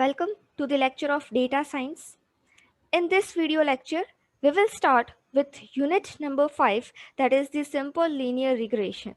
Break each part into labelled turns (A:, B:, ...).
A: Welcome to the lecture of data science. In this video lecture, we will start with unit number 5, that is the simple linear regression.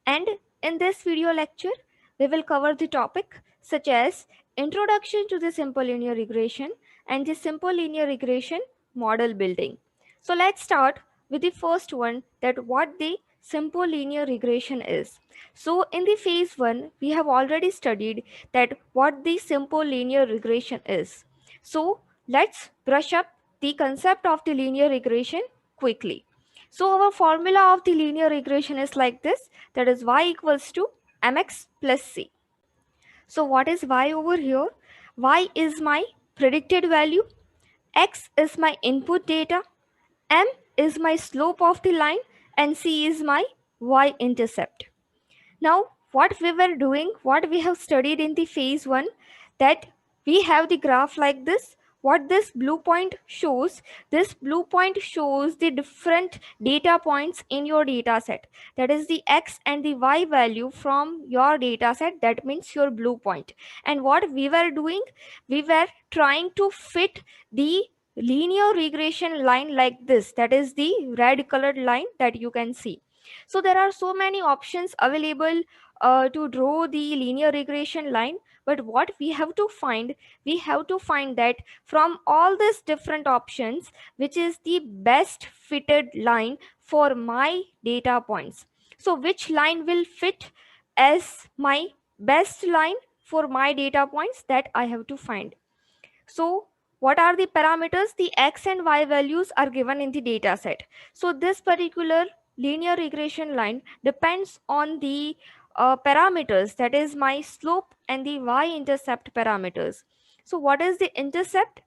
A: And in this video lecture, we will cover the topic such as introduction to the simple linear regression and the simple linear regression model building. So let's start with the first one, that what the simple linear regression is. So in the phase 1, we have already studied that what the simple linear regression is. So let's brush up the concept of the linear regression quickly. So our formula of the linear regression is like this, that is y equals to mx plus c. So what is y over here? Y is my predicted value, x is my input data, m is my slope of the line, and c is my y-intercept. Now, what we were doing, what we have studied in the phase 1, that we have the graph like this. What this blue point shows, this blue point shows the different data points in your data set. That is the x and the y value from your data set. That means your blue point. And what we were doing, we were trying to fit the linear regression line like this. That is the red colored line that you can see. So there are so many options available to draw the linear regression line, but what we have to find, we have to find that from all these different options, which is the best fitted line for my data points. So which line will fit as my best line for my data points, that I have to find. So what are the parameters? The x and y values are given in the data set. So this particular linear regression line depends on the parameters, that is my slope and the y-intercept parameters. So what is the intercept?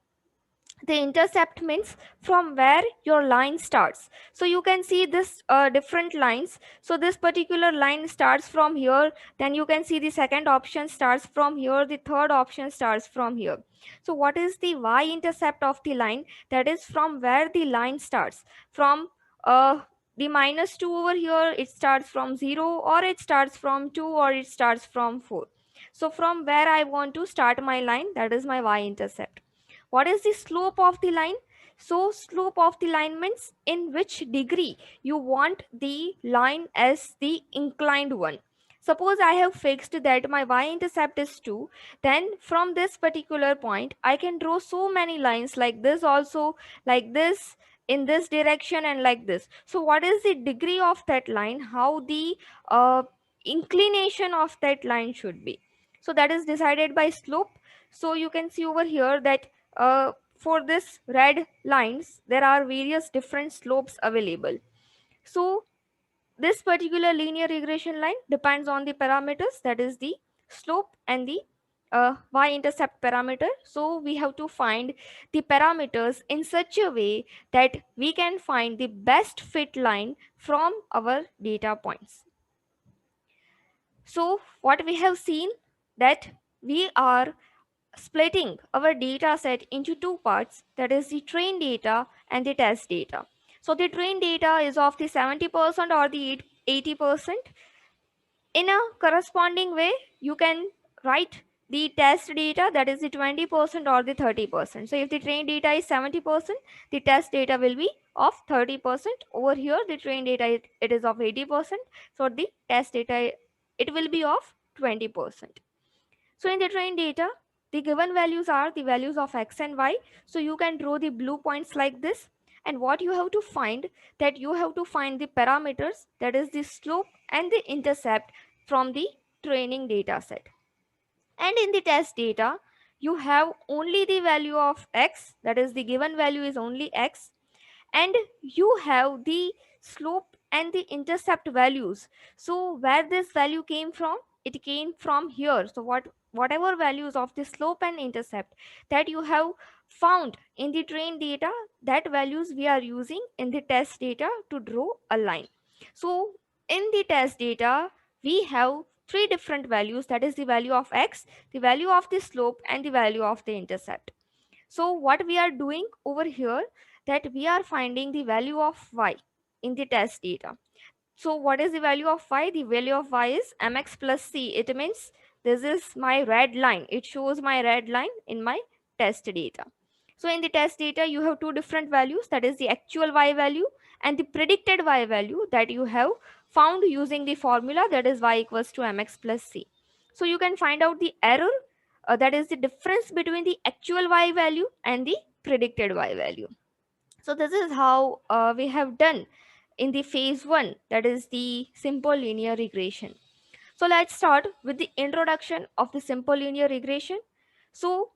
A: The intercept means from where your line starts. So you can see this different lines. So this particular line starts from here, then you can see the second option starts from here, the third option starts from here. So what is the y-intercept of the line? That is from where the line starts, from the -2 over here, it starts from 0, or it starts from 2, or it starts from 4. So from where I want to start my line, that is my y-intercept. What is the slope of the line? So slope of the line means in which degree you want the line as the inclined one. Suppose I have fixed that my y-intercept is 2, then from this particular point I can draw so many lines like this also, like this, in this direction, and like this. So what is the degree of that line, how the inclination of that line should be? So that is decided by slope. So you can see over here that for this red lines there are various different slopes available. So this particular linear regression line depends on the parameters, that is the slope and the y-intercept parameter. So we have to find the parameters in such a way that we can find the best fit line from our data points. So what we have seen, that we are splitting our data set into two parts, that is the train data and the test data. So the train data is of the 70% or the 80%. In a corresponding way, you can write the test data, that is the 20% or the 30%. So if the train data is 70%, the test data will be of 30%. Over here the train data, it is of 80%. So the test data, it will be of 20%. So in the train data, the given values are the values of x and y. So you can draw the blue points like this. And what you have to find, that you have to find the parameters, that is the slope and the intercept from the training data set. And in the test data, you have only the value of x, that is the given value is only x, and you have the slope and the intercept values. So where this value came from, it came from here. So whatever values of the slope and intercept that you have found in the train data, that values we are using in the test data to draw a line. So in the test data we have three different values, that is the value of x, the value of the slope, and the value of the intercept. So what we are doing over here, that we are finding the value of y in the test data. So what is the value of y? The value of y is mx plus c. It means This is my red line. It shows my red line in my test data. So in the test data, you have two different values, that is the actual y value and the predicted y value that you have found using the formula, that is y equals to mx plus c. So you can find out the error, that is the difference between the actual y value and the predicted y value. So this is how we have done in the phase 1, that is the simple linear regression. So let's start with the introduction of the simple linear regression. So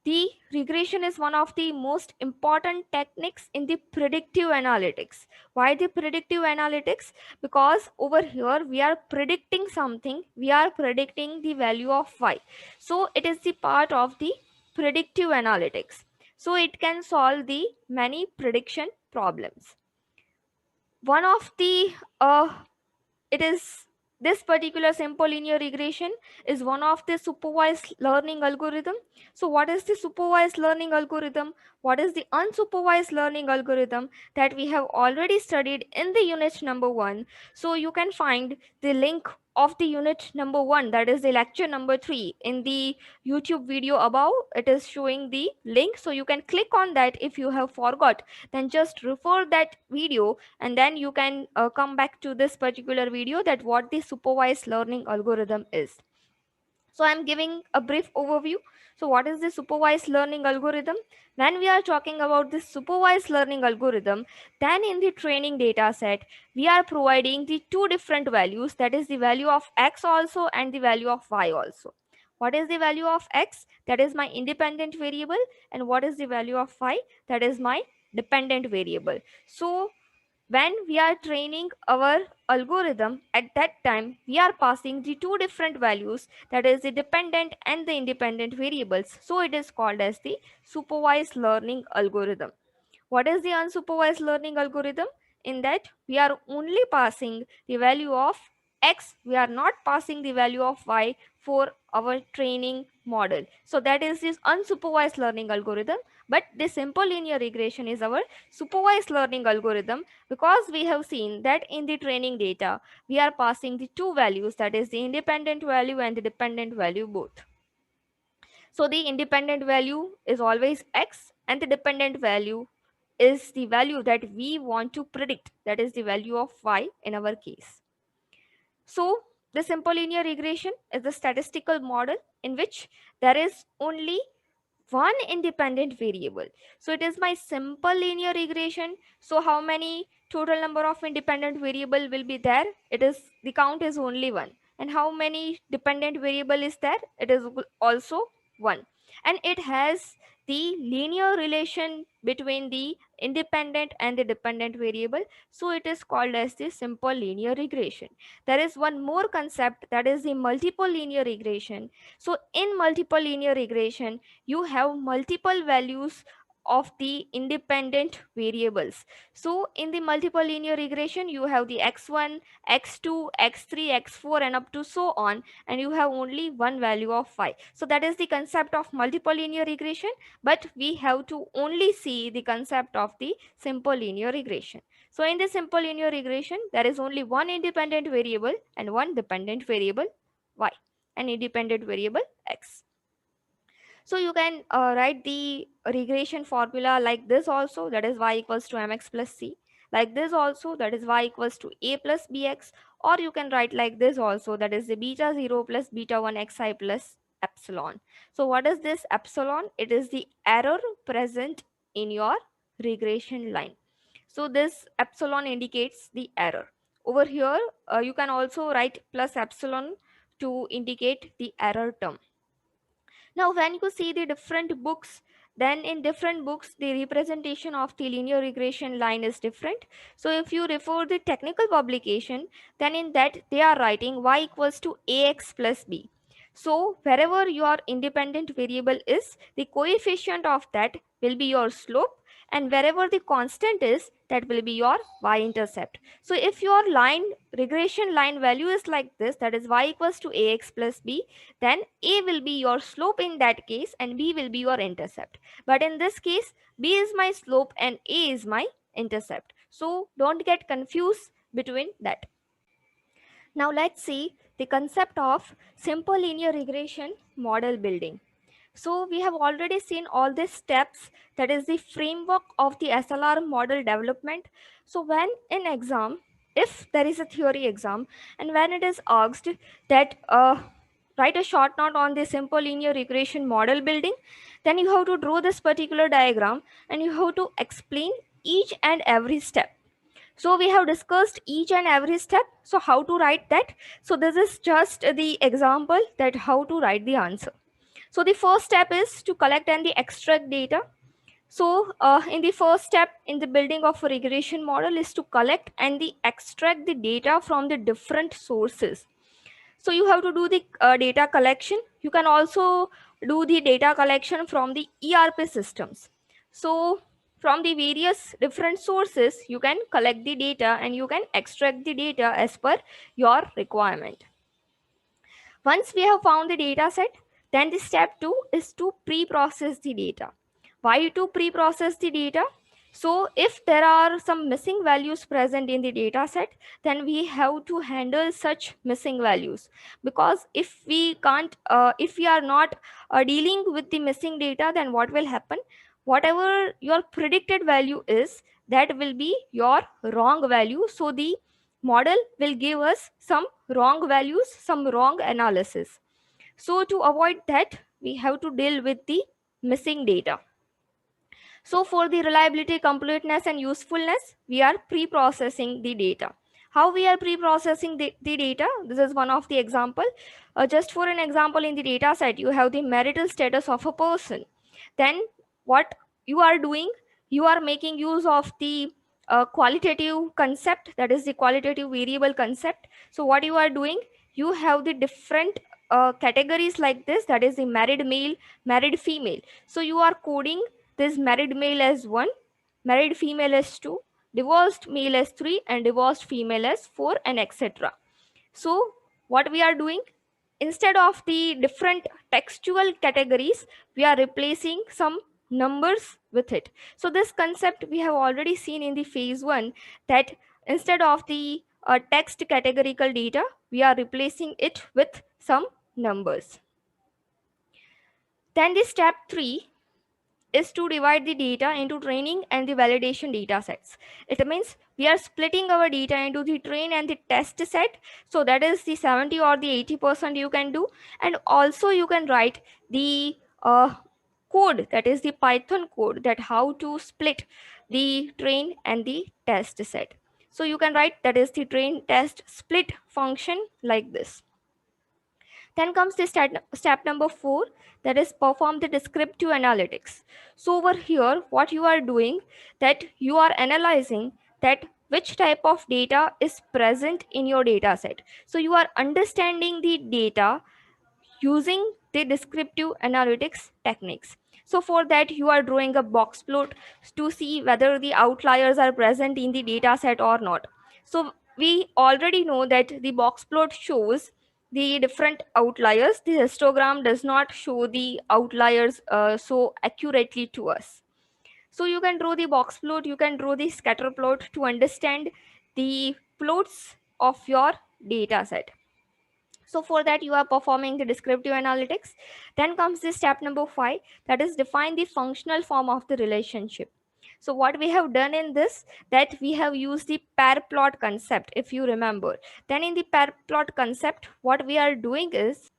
A: the regression is one of the most important techniques in the predictive analytics. Why the predictive analytics? Because over here we are predicting something, we are predicting the value of y. So it is the part of the predictive analytics. So it can solve the many prediction problems. One of the it is this particular simple linear regression is one of the supervised learning algorithm. So what is the supervised learning algorithm? What is the unsupervised learning algorithm? That we have already studied in the unit number 1. So you can find the link of the unit number 1, that is the lecture number 3, in the YouTube video above. It is showing the link, so you can click on that. If you have forgot, then just refer that video, and then you can come back to this particular video, that what the supervised learning algorithm is. So I'm giving a brief overview. So what is the supervised learning algorithm? When we are talking about this supervised learning algorithm, then in the training data set, we are providing the two different values, that is the value of x also and the value of y also. What is the value of x? That is my independent variable. And what is the value of y? That is my dependent variable. So when we are training our algorithm, at that time we are passing the two different values, that is the dependent and the independent variables. So it is called as the supervised learning algorithm. What is the unsupervised learning algorithm? In that we are only passing the value of x, we are not passing the value of y for our training model. So that is this unsupervised learning algorithm. But the simple linear regression is our supervised learning algorithm, because we have seen that in the training data we are passing the two values, that is the independent value and the dependent value both. So the independent value is always x, and the dependent value is the value that we want to predict, that is the value of y in our case. So the simple linear regression is the statistical model in which there is only one independent variable. So it is my simple linear regression. So how many total number of independent variable will be there? It is, the count is only one. And how many dependent variable is there? It is also one. And it has the linear relation between the independent and the dependent variable. So it is called as the simple linear regression. There is one more concept, that is the multiple linear regression. So in multiple linear regression, you have multiple values of the independent variables. So in the multiple linear regression, you have the x1, x2, x3, x4 and up to so on, and you have only one value of y. So that is the concept of multiple linear regression, but we have to only see the concept of the simple linear regression. So in the simple linear regression, there is only one independent variable and one dependent variable y, and independent variable x. So you can write the regression formula like this also, that is y equals to mx plus c. Like this also, that is y equals to a plus bx. Or you can write like this also, that is the beta 0 plus beta 1 xi plus epsilon. So what is this epsilon? It is the error present in your regression line. So this epsilon indicates the error. Over here, you can also write plus epsilon to indicate the error term. Now, when you see the different books, then in different books, the representation of the linear regression line is different. So if you refer the technical publication, then in that they are writing y equals to ax plus b. So wherever your independent variable is, the coefficient of that will be your slope, and wherever the constant is, that will be your y-intercept. So if your line regression line value is like this, that is y equals to ax plus b, then a will be your slope in that case and b will be your intercept. But in this case, b is my slope and a is my intercept. So don't get confused between that. Now let's see the concept of simple linear regression model building. So we have already seen all these steps, that is the framework of the SLR model development. So when in exam, if there is a theory exam and when it is asked that write a short note on the simple linear regression model building, then you have to draw this particular diagram and you have to explain each and every step. So we have discussed each and every step. So how to write that? So this is just the example that how to write the answer. So the first step is to collect and the extract data. So in the first step in the building of a regression model is to collect and the extract the data from the different sources. So you have to do the data collection. You can also do the data collection from the ERP systems. So from the various different sources, you can collect the data and you can extract the data as per your requirement. Once we have found the data set, then the step 2 is to pre-process the data. Why to pre-process the data? So if there are some missing values present in the data set, then we have to handle such missing values. Because if we can't, if we are not dealing with the missing data, then what will happen? Whatever your predicted value is, that will be your wrong value. So the model will give us some wrong values, some wrong analysis. So to avoid that, we have to deal with the missing data. So for the reliability, completeness and usefulness, we are pre-processing the data. How we are pre-processing the data? This is one of the example. Just for an example, in the data set, you have the marital status of a person. Then what you are doing, you are making use of the qualitative concept, that is the qualitative variable concept. So what you are doing, you have the different categories like this, that is the married male, married female. So you are coding this married male as 1, married female as 2, divorced male as 3, and divorced female as 4, and etc. So what we are doing, instead of the different textual categories, we are replacing some numbers with it. So this concept we have already seen in the phase 1, that instead of the text categorical data, we are replacing it with some numbers. Then the step 3 is to divide the data into training and the validation data sets. It means we are splitting our data into the train and the test set. So that is the 70 or the 80% you can do. And also you can write the code, that is the Python code, that how to split the train and the test set. So you can write, that is the train test split function like this. Then comes the step number 4, that is perform the descriptive analytics. So over here, what you are doing, that you are analyzing that which type of data is present in your data set. So you are understanding the data using the descriptive analytics techniques. So for that, you are drawing a box plot to see whether the outliers are present in the data set or not. So we already know that the box plot shows the different outliers. The histogram does not show the outliers so accurately to us. So you can draw the box plot, you can draw the scatter plot to understand the plots of your data set. So for that, you are performing the descriptive analytics. Then comes the step number 5, that is define the functional form of the relationship. So what we have done in this, that we have used the pair plot concept, if you remember. Then in the pair plot concept, what we are doing is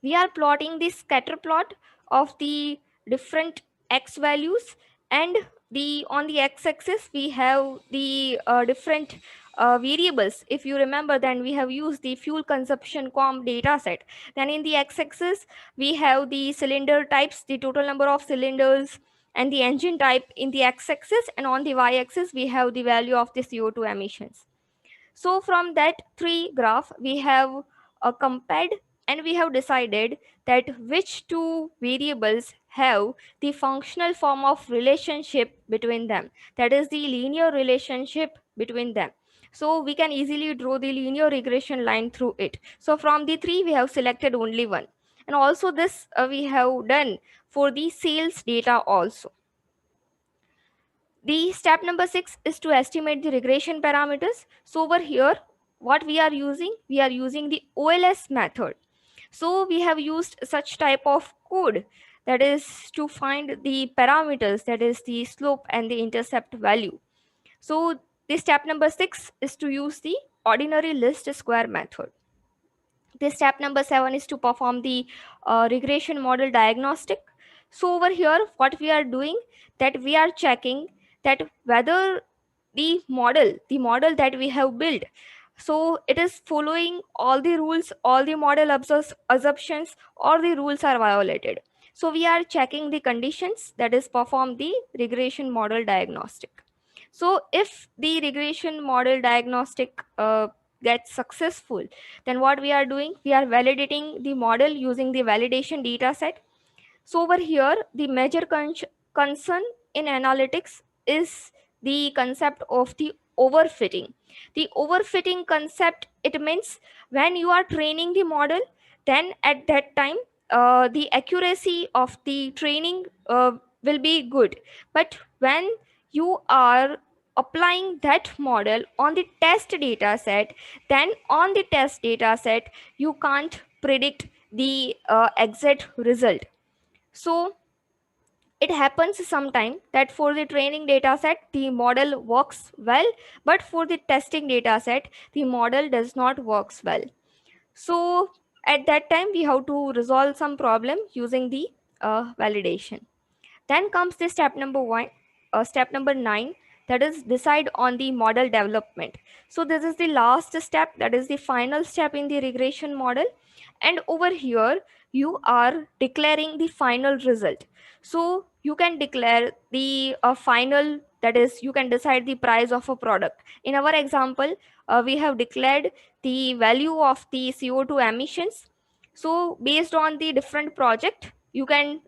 A: we are plotting the scatter plot of the different x values, and the on the x-axis we have the different variables. If you remember, then we have used the fuel consumption comp data set. Then in the x-axis we have the cylinder types, the total number of cylinders, and the engine type in the x-axis, and on the y-axis we have the value of the CO2 emissions. So from that 3 graph, we have compared, and we have decided that which two variables have the functional form of relationship between them. That is the linear relationship between them. So we can easily draw the linear regression line through it. So from the 3, we have selected only one. And also this we have done for the sales data also. The step number 6 is to estimate the regression parameters. So over here, what we are using? We are using the OLS method. So we have used such type of code, that is to find the parameters, that is the slope and the intercept value. So the step number 6 is to use the ordinary least square method. The step number 7 is to perform the regression model diagnostic. So over here, what we are doing, that we are checking that whether the model that we have built, so it is following all the rules, all the model assumptions, or the rules are violated. So we are checking the conditions, that is perform the regression model diagnostic. So if the regression model diagnostic gets successful, then what we are doing, we are validating the model using the validation data set. So over here, the major concern in analytics is the concept of the overfitting. The overfitting concept, it means when you are training the model, then at that time the accuracy of the training will be good. But when you are applying that model on the test data set, then on the test data set you can't predict the exact result. So it happens sometime that for the training data set the model works well, but for the testing data set the model does not works well. So at that time we have to resolve some problem using the validation. Then comes the step number 1, step number 9, that is decide on the model development. So this is the last step, that is the final step in the regression model. And over here you are declaring the final result. So you can declare the final, that is you can decide the price of a product. In our example, we have declared the value of the CO2 emissions. So based on the different project, you can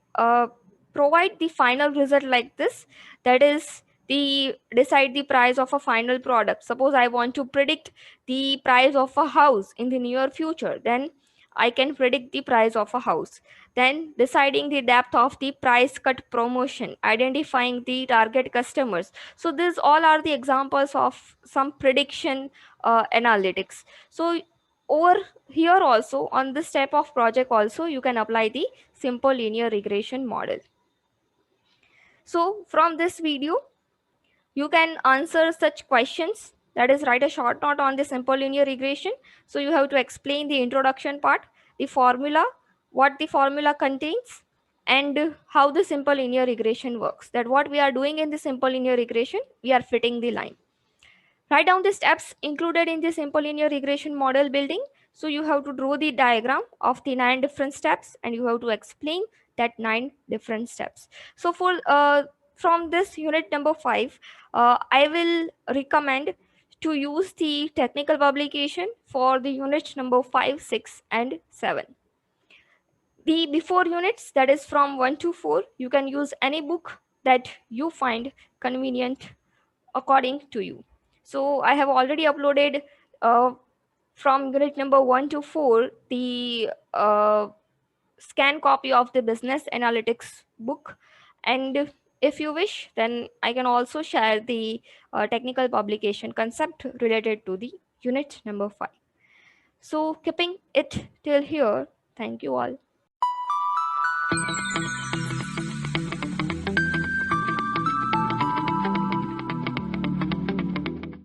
A: provide the final result like this, that is the decide the price of a final product. Suppose I want to predict the price of a house in the near future, then I can predict the price of a house. Then deciding the depth of the price cut promotion, identifying the target customers. So these all are the examples of some prediction analytics. So over here also, on this type of project also, you can apply the simple linear regression model. So from this video, you can answer such questions, that is write a short note on the simple linear regression. So you have to explain the introduction part, the formula, what the formula contains, and how the simple linear regression works. That what we are doing in the simple linear regression, we are fitting the line. Write down the steps included in the simple linear regression model building. So you have to draw the diagram of the 9 different steps and you have to explain that 9 different steps. So for from this unit number 5, I will recommend to use the technical publication for the unit number 5, 6 and 7. The before units, that is from 1 to 4, you can use any book that you find convenient according to you. So I have already uploaded from unit number 1 to 4 the scan copy of the business analytics book, and if you wish then I can also share the technical publication concept related to the unit number 5. So keeping it till here, thank you all.